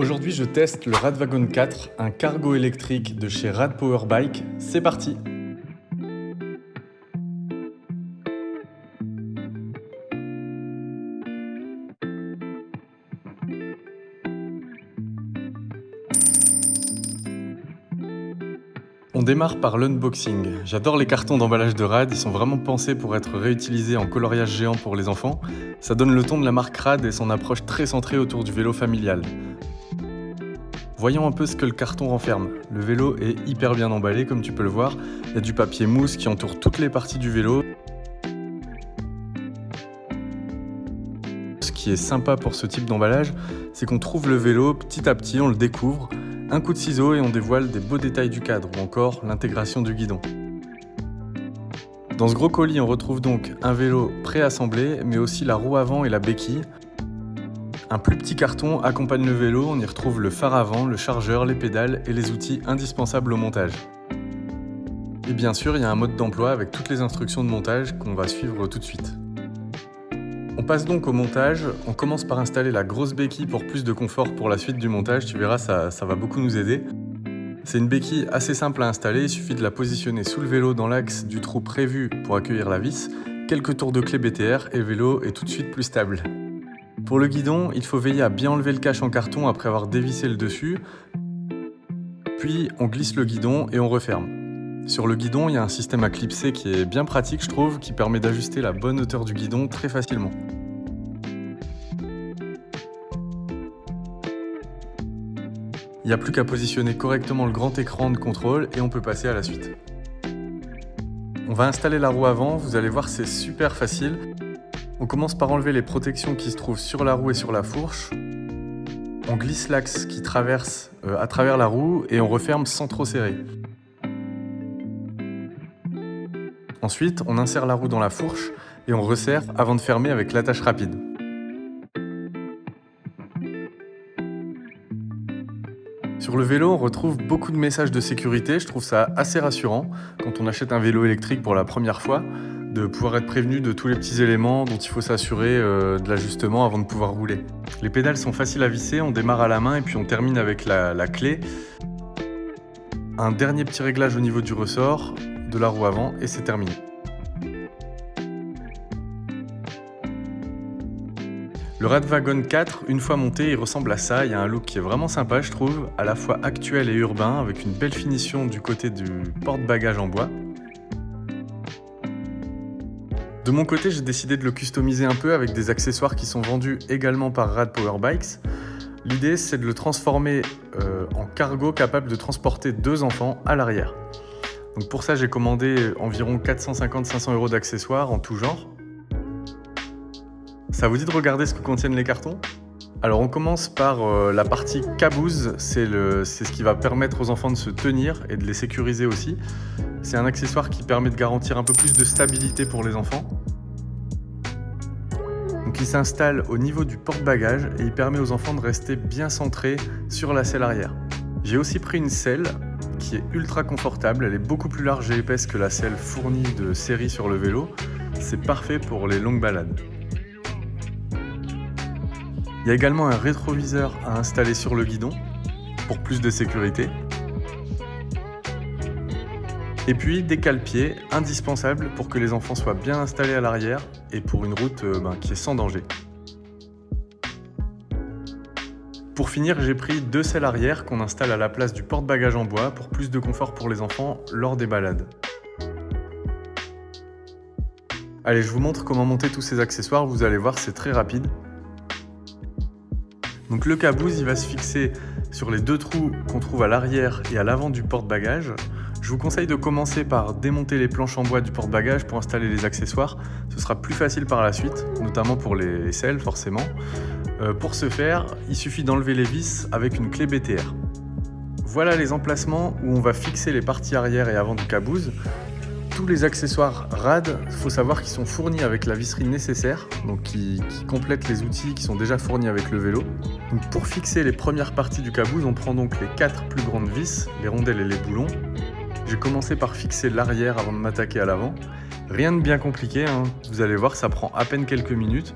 Aujourd'hui, je teste le Radwagon 4, un cargo électrique de chez Rad Power Bike. C'est parti! On démarre par l'unboxing. J'adore les cartons d'emballage de Rad, ils sont vraiment pensés pour être réutilisés en coloriage géant pour les enfants. Ça donne le ton de la marque Rad et son approche très centrée autour du vélo familial. Voyons un peu ce que le carton renferme. Le vélo est hyper bien emballé comme tu peux le voir. Il y a du papier mousse qui entoure toutes les parties du vélo. Ce qui est sympa pour ce type d'emballage, c'est qu'on trouve le vélo petit à petit, on le découvre. Un coup de ciseau et on dévoile des beaux détails du cadre ou encore l'intégration du guidon. Dans ce gros colis, on retrouve donc un vélo préassemblé, mais aussi la roue avant et la béquille. Un plus petit carton accompagne le vélo, on y retrouve le phare avant, le chargeur, les pédales et les outils indispensables au montage. Et bien sûr, il y a un mode d'emploi avec toutes les instructions de montage qu'on va suivre tout de suite. On passe donc au montage, on commence par installer la grosse béquille pour plus de confort pour la suite du montage, tu verras ça va beaucoup nous aider. C'est une béquille assez simple à installer, il suffit de la positionner sous le vélo dans l'axe du trou prévu pour accueillir la vis, quelques tours de clé BTR et le vélo est tout de suite plus stable. Pour le guidon, il faut veiller à bien enlever le cache en carton après avoir dévissé le dessus, puis on glisse le guidon et on referme. Sur le guidon, il y a un système à clipser qui est bien pratique je trouve, qui permet d'ajuster la bonne hauteur du guidon très facilement. Il n'y a plus qu'à positionner correctement le grand écran de contrôle et on peut passer à la suite. On va installer la roue avant, vous allez voir c'est super facile. On commence par enlever les protections qui se trouvent sur la roue et sur la fourche. On glisse l'axe qui traverse à travers la roue et on referme sans trop serrer. Ensuite, on insère la roue dans la fourche et on resserre avant de fermer avec l'attache rapide. Sur le vélo, on retrouve beaucoup de messages de sécurité, je trouve ça assez rassurant quand on achète un vélo électrique pour la première fois, de pouvoir être prévenu de tous les petits éléments dont il faut s'assurer de l'ajustement avant de pouvoir rouler. Les pédales sont faciles à visser, on démarre à la main et puis on termine avec la clé. Un dernier petit réglage au niveau du ressort de la roue avant et c'est terminé. Le Radwagon 4, une fois monté, il ressemble à ça, il y a un look qui est vraiment sympa je trouve, à la fois actuel et urbain, avec une belle finition du côté du porte-bagages en bois. De mon côté, j'ai décidé de le customiser un peu avec des accessoires qui sont vendus également par Rad Power Bikes. L'idée, c'est de le transformer en cargo capable de transporter 2 enfants à l'arrière. Donc pour ça, j'ai commandé environ 450-500 € d'accessoires en tout genre. Ça vous dit de regarder ce que contiennent les cartons ? Alors on commence par la partie caboose, c'est ce qui va permettre aux enfants de se tenir et de les sécuriser aussi. C'est un accessoire qui permet de garantir un peu plus de stabilité pour les enfants. Donc il s'installe au niveau du porte-bagages et il permet aux enfants de rester bien centrés sur la selle arrière. J'ai aussi pris une selle qui est ultra confortable, elle est beaucoup plus large et épaisse que la selle fournie de série sur le vélo. C'est parfait pour les longues balades. Il y a également un rétroviseur à installer sur le guidon pour plus de sécurité. Et puis des cale-pieds indispensables pour que les enfants soient bien installés à l'arrière et pour une route qui est sans danger. Pour finir, j'ai pris 2 selles arrière qu'on installe à la place du porte-bagages en bois pour plus de confort pour les enfants lors des balades. Allez, je vous montre comment monter tous ces accessoires, vous allez voir c'est très rapide. Donc le caboose, il va se fixer sur les 2 trous qu'on trouve à l'arrière et à l'avant du porte-bagages. Je vous conseille de commencer par démonter les planches en bois du porte-bagages pour installer les accessoires. Ce sera plus facile par la suite, notamment pour les selles forcément. Pour ce faire, il suffit d'enlever les vis avec une clé BTR. Voilà les emplacements où on va fixer les parties arrière et avant du caboose. Tous les accessoires Rad, il faut savoir qu'ils sont fournis avec la visserie nécessaire, donc qui complète les outils qui sont déjà fournis avec le vélo. Donc pour fixer les premières parties du caboose, on prend donc les 4 plus grandes vis, les rondelles et les boulons. J'ai commencé par fixer l'arrière avant de m'attaquer à l'avant. Rien de bien compliqué, hein. Vous allez voir, ça prend à peine quelques minutes.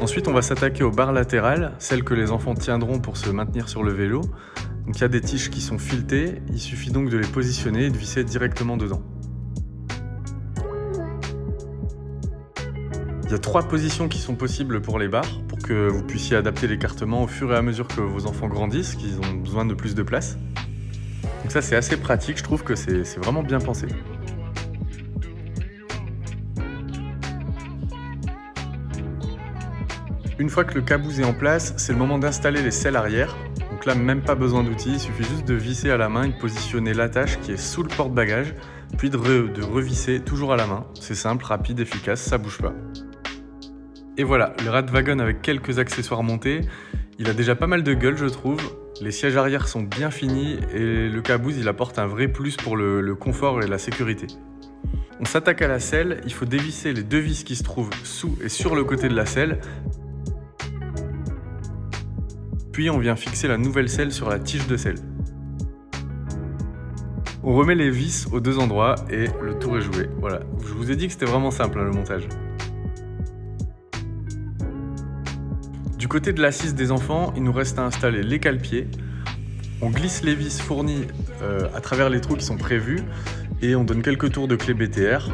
Ensuite, on va s'attaquer aux barres latérales, celles que les enfants tiendront pour se maintenir sur le vélo. Donc il y a des tiges qui sont filetées, il suffit donc de les positionner et de visser directement dedans. Il y a 3 positions qui sont possibles pour les barres, pour que vous puissiez adapter l'écartement au fur et à mesure que vos enfants grandissent, qu'ils ont besoin de plus de place. Donc ça c'est assez pratique, je trouve que c'est vraiment bien pensé. Une fois que le caboose est en place, c'est le moment d'installer les selles arrière. Donc là, même pas besoin d'outils, il suffit juste de visser à la main et de positionner l'attache qui est sous le porte-bagages, puis de revisser toujours à la main. C'est simple, rapide, efficace, ça bouge pas. Et voilà, le Radwagon avec quelques accessoires montés, il a déjà pas mal de gueule je trouve. Les sièges arrière sont bien finis et le caboose il apporte un vrai plus pour le confort et la sécurité. On s'attaque à la selle, il faut dévisser les 2 vis qui se trouvent sous et sur le côté de la selle. Puis on vient fixer la nouvelle selle sur la tige de selle. On remet les vis aux 2 endroits et le tour est joué. Voilà, je vous ai dit que c'était vraiment simple le montage. Du côté de l'assise des enfants, il nous reste à installer les cale-pieds. On glisse les vis fournies à travers les trous qui sont prévus et on donne quelques tours de clé BTR.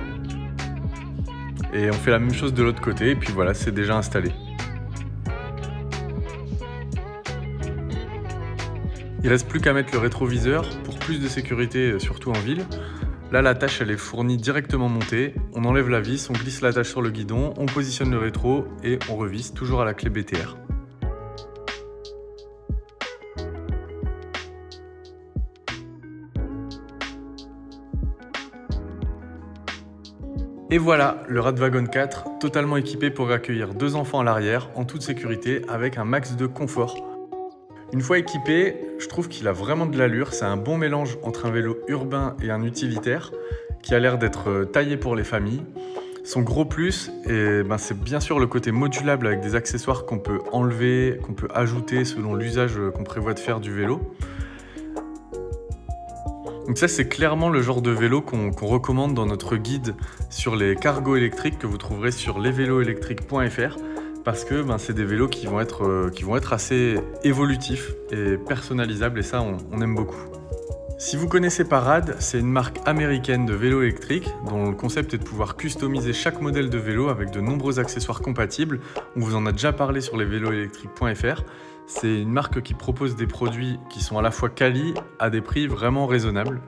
Et on fait la même chose de l'autre côté et puis voilà, c'est déjà installé. Il reste plus qu'à mettre le rétroviseur pour plus de sécurité, surtout en ville. Là, la tâche elle est fournie directement montée. On enlève la vis, on glisse la tâche sur le guidon, on positionne le rétro et on revisse toujours à la clé BTR. Et voilà, le Radwagon 4, totalement équipé pour accueillir 2 enfants à l'arrière, en toute sécurité, avec un max de confort. Une fois équipé, je trouve qu'il a vraiment de l'allure, c'est un bon mélange entre un vélo urbain et un utilitaire, qui a l'air d'être taillé pour les familles. Son gros plus, c'est bien sûr le côté modulable avec des accessoires qu'on peut enlever, qu'on peut ajouter selon l'usage qu'on prévoit de faire du vélo. Donc ça c'est clairement le genre de vélo qu'on recommande dans notre guide sur les cargos électriques que vous trouverez sur lesveloélectriques.fr parce que c'est des vélos qui vont être assez évolutifs et personnalisables et ça on aime beaucoup. Si vous connaissez pas Rad, c'est une marque américaine de vélos électriques dont le concept est de pouvoir customiser chaque modèle de vélo avec de nombreux accessoires compatibles. On vous en a déjà parlé sur lesveloélectriques.fr. C'est une marque qui propose des produits qui sont à la fois quali à des prix vraiment raisonnables.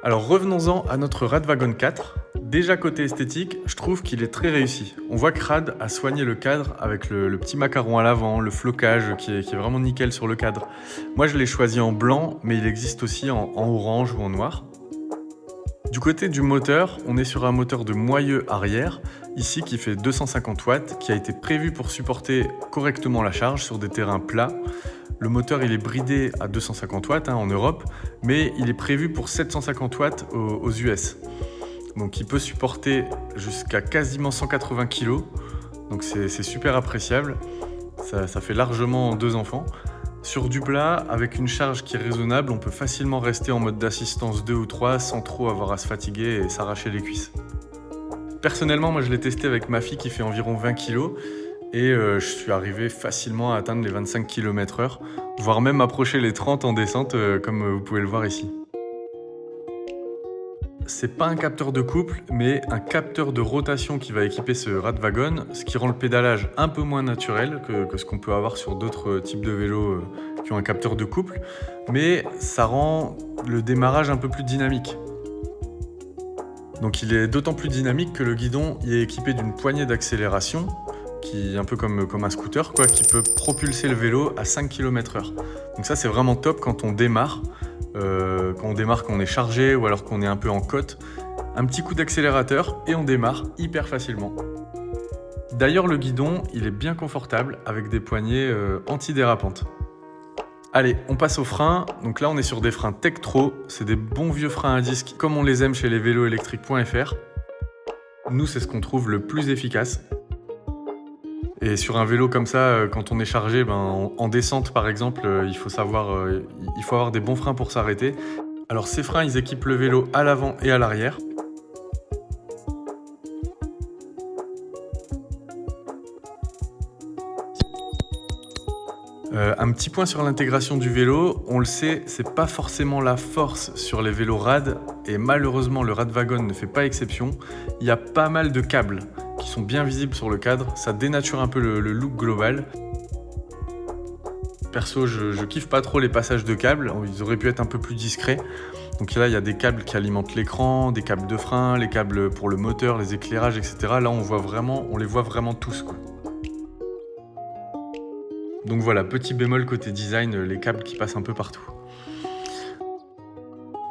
Alors revenons-en à notre Radwagon 4. Déjà côté esthétique, je trouve qu'il est très réussi. On voit que Rad a soigné le cadre avec le petit macaron à l'avant, le flocage qui est vraiment nickel sur le cadre. Moi je l'ai choisi en blanc, mais il existe aussi en orange ou en noir. Du côté du moteur, on est sur un moteur de moyeu arrière, ici qui fait 250 watts, qui a été prévu pour supporter correctement la charge sur des terrains plats. Le moteur il est bridé à 250 watts en Europe, mais il est prévu pour 750 watts aux US. Donc il peut supporter jusqu'à quasiment 180 kg, donc c'est super appréciable. Ça fait largement 2 enfants. Sur du plat, avec une charge qui est raisonnable, on peut facilement rester en mode d'assistance 2 ou 3 sans trop avoir à se fatiguer et s'arracher les cuisses. Personnellement, moi je l'ai testé avec ma fille qui fait environ 20 kg et je suis arrivé facilement à atteindre les 25 km/h, voire même approcher les 30 en descente comme vous pouvez le voir ici. C'est pas un capteur de couple, mais un capteur de rotation qui va équiper ce Radwagon, ce qui rend le pédalage un peu moins naturel que ce qu'on peut avoir sur d'autres types de vélos qui ont un capteur de couple, mais ça rend le démarrage un peu plus dynamique. Donc il est d'autant plus dynamique que le guidon y est équipé d'une poignée d'accélération, qui est un peu comme un scooter, qui peut propulser le vélo à 5 km/h. Donc ça c'est vraiment top quand on démarre. Quand on est chargé ou alors qu'on est un peu en côte, un petit coup d'accélérateur et on démarre hyper facilement. D'ailleurs le guidon il est bien confortable avec des poignées antidérapantes. Allez, on passe aux freins. Donc là on est sur des freins Tektro, c'est des bons vieux freins à disque comme on les aime chez lesveloélectriques.fr. Nous c'est ce qu'on trouve le plus efficace. Et sur un vélo comme ça, quand on est chargé, en descente par exemple, il faut avoir des bons freins pour s'arrêter. Alors ces freins, ils équipent le vélo à l'avant et à l'arrière. Un petit point sur l'intégration du vélo, on le sait, c'est pas forcément la force sur les vélos rad et malheureusement le Radwagon ne fait pas exception. Il y a pas mal de câbles qui sont bien visibles sur le cadre, ça dénature un peu le look global. Perso, je kiffe pas trop les passages de câbles, ils auraient pu être un peu plus discrets. Donc là, il y a des câbles qui alimentent l'écran, des câbles de frein, les câbles pour le moteur, les éclairages, etc. Là, on les voit vraiment tous, quoi. Donc voilà, petit bémol côté design, les câbles qui passent un peu partout.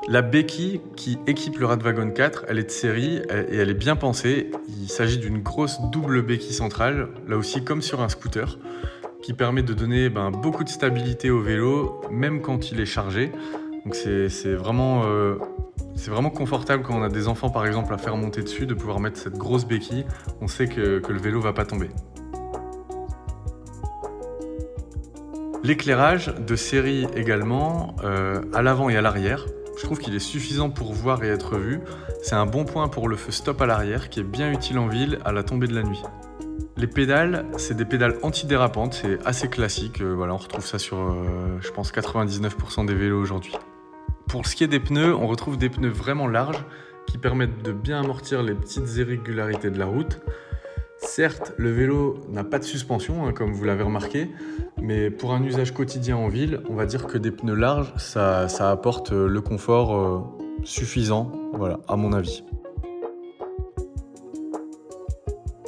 La béquille qui équipe le Radwagon 4, elle est de série et elle est bien pensée. Il s'agit d'une grosse double béquille centrale, là aussi comme sur un scooter, qui permet de donner beaucoup de stabilité au vélo, même quand il est chargé. Donc c'est vraiment confortable quand on a des enfants par exemple à faire monter dessus, de pouvoir mettre cette grosse béquille. On sait que le vélo va pas tomber. L'éclairage de série également, à l'avant et à l'arrière. Je trouve qu'il est suffisant pour voir et être vu. C'est un bon point pour le feu stop à l'arrière qui est bien utile en ville à la tombée de la nuit. Les pédales, c'est des pédales antidérapantes, c'est assez classique. On retrouve ça sur, je pense, 99% des vélos aujourd'hui. Pour ce qui est des pneus, on retrouve des pneus vraiment larges qui permettent de bien amortir les petites irrégularités de la route. Certes, le vélo n'a pas de suspension, comme vous l'avez remarqué, mais pour un usage quotidien en ville, on va dire que des pneus larges, ça apporte le confort suffisant, voilà, à mon avis.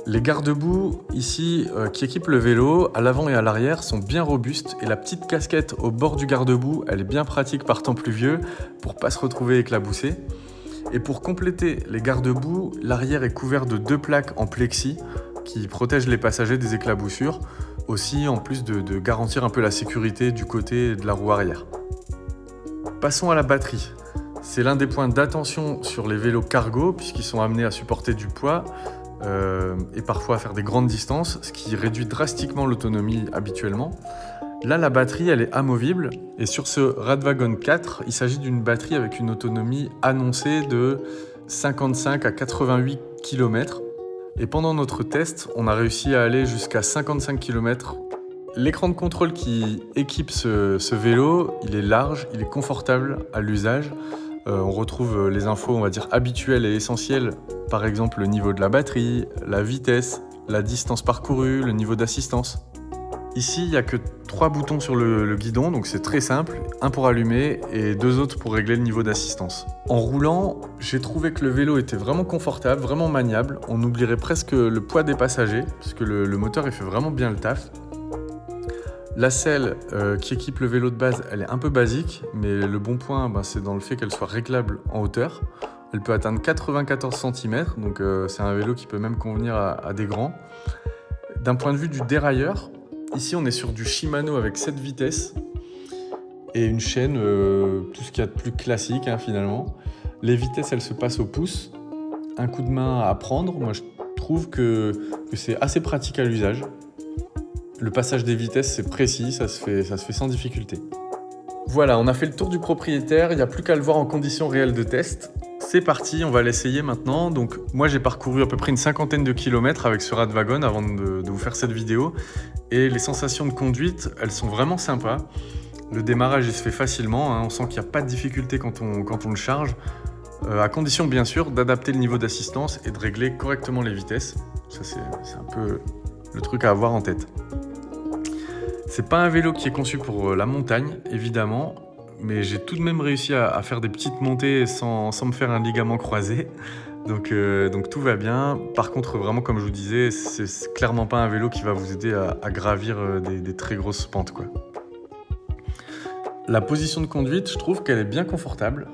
Les garde-boue ici qui équipent le vélo à l'avant et à l'arrière sont bien robustes et la petite casquette au bord du garde-boue, elle est bien pratique par temps pluvieux pour pas se retrouver éclaboussé. Et pour compléter les garde-boue, l'arrière est couvert de 2 plaques en plexi qui protègent les passagers des éclaboussures, aussi en plus de garantir un peu la sécurité du côté de la roue arrière. Passons à la batterie. C'est l'un des points d'attention sur les vélos cargo puisqu'ils sont amenés à supporter du poids et parfois à faire des grandes distances, ce qui réduit drastiquement l'autonomie habituellement. Là, la batterie, elle est amovible et sur ce Radwagon 4, il s'agit d'une batterie avec une autonomie annoncée de 55 à 88 km. Et pendant notre test, on a réussi à aller jusqu'à 55 km. L'écran de contrôle qui équipe ce vélo, il est large, il est confortable à l'usage. On retrouve les infos, on va dire, habituelles et essentielles. Par exemple, le niveau de la batterie, la vitesse, la distance parcourue, le niveau d'assistance. Ici, il n'y a que 3 boutons sur le guidon, donc c'est très simple. Un pour allumer et 2 autres pour régler le niveau d'assistance. En roulant, j'ai trouvé que le vélo était vraiment confortable, vraiment maniable. On oublierait presque le poids des passagers, puisque le moteur il fait vraiment bien le taf. La selle qui équipe le vélo de base, elle est un peu basique, mais le bon point, c'est dans le fait qu'elle soit réglable en hauteur. Elle peut atteindre 94 cm, donc c'est un vélo qui peut même convenir à des grands. D'un point de vue du dérailleur, ici on est sur du Shimano avec 7 vitesses et une chaîne, tout ce qu'il y a de plus classique finalement. Les vitesses, elles se passent au pouce. Un coup de main à prendre, moi je trouve que c'est assez pratique à l'usage. Le passage des vitesses, c'est précis, ça se fait sans difficulté. Voilà, on a fait le tour du propriétaire, il n'y a plus qu'à le voir en conditions réelles de test. C'est parti, on va l'essayer maintenant. Donc moi j'ai parcouru à peu près une 50aine de kilomètres avec ce Radwagon avant de vous faire cette vidéo. Et les sensations de conduite, elles sont vraiment sympas. Le démarrage il se fait facilement, on sent qu'il n'y a pas de difficulté quand on le charge. À condition bien sûr d'adapter le niveau d'assistance et de régler correctement les vitesses. Ça c'est un peu le truc à avoir en tête. C'est pas un vélo qui est conçu pour la montagne, évidemment, mais j'ai tout de même réussi à faire des petites montées sans me faire un ligament croisé. Donc tout va bien. Par contre, vraiment, comme je vous disais, c'est clairement pas un vélo qui va vous aider à gravir des très grosses pentes, quoi. La position de conduite, je trouve qu'elle est bien confortable.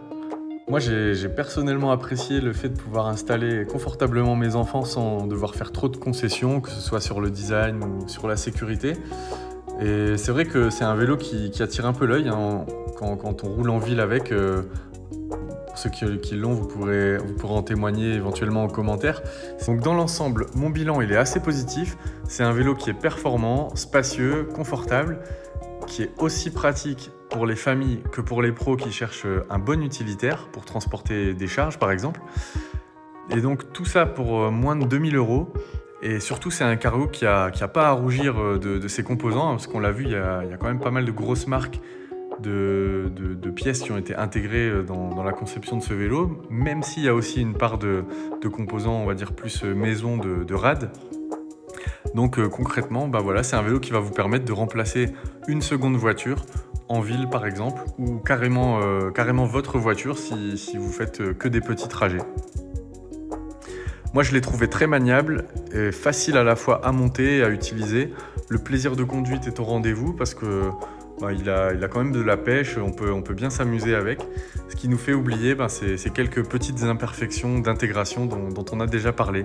Moi, j'ai personnellement apprécié le fait de pouvoir installer confortablement mes enfants sans devoir faire trop de concessions, que ce soit sur le design ou sur la sécurité. Et c'est vrai que c'est un vélo qui attire un peu l'œil quand on roule en ville avec. Pour ceux qui l'ont, vous pourrez en témoigner éventuellement en commentaire. Donc dans l'ensemble, mon bilan il est assez positif. C'est un vélo qui est performant, spacieux, confortable, qui est aussi pratique pour les familles que pour les pros qui cherchent un bon utilitaire pour transporter des charges par exemple. Et donc tout ça pour moins de 2000 €. Et surtout, c'est un cargo qui a pas à rougir de ses composants, hein, parce qu'on l'a vu, il y a quand même pas mal de grosses marques de pièces qui ont été intégrées dans la conception de ce vélo, même s'il y a aussi une part de composants, on va dire plus maison de rad. Donc concrètement, bah voilà, c'est un vélo qui va vous permettre de remplacer une seconde voiture en ville par exemple, ou carrément votre voiture si vous faites que des petits trajets. Moi je l'ai trouvé très maniable, et facile à la fois à monter et à utiliser. Le plaisir de conduite est au rendez-vous parce que il a quand même de la pêche, on peut bien s'amuser avec. Ce qui nous fait oublier ces quelques petites imperfections d'intégration dont on a déjà parlé.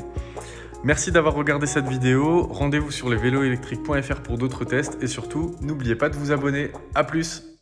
Merci d'avoir regardé cette vidéo, rendez-vous sur lesvéloélectriques.fr pour d'autres tests et surtout, n'oubliez pas de vous abonner. A plus!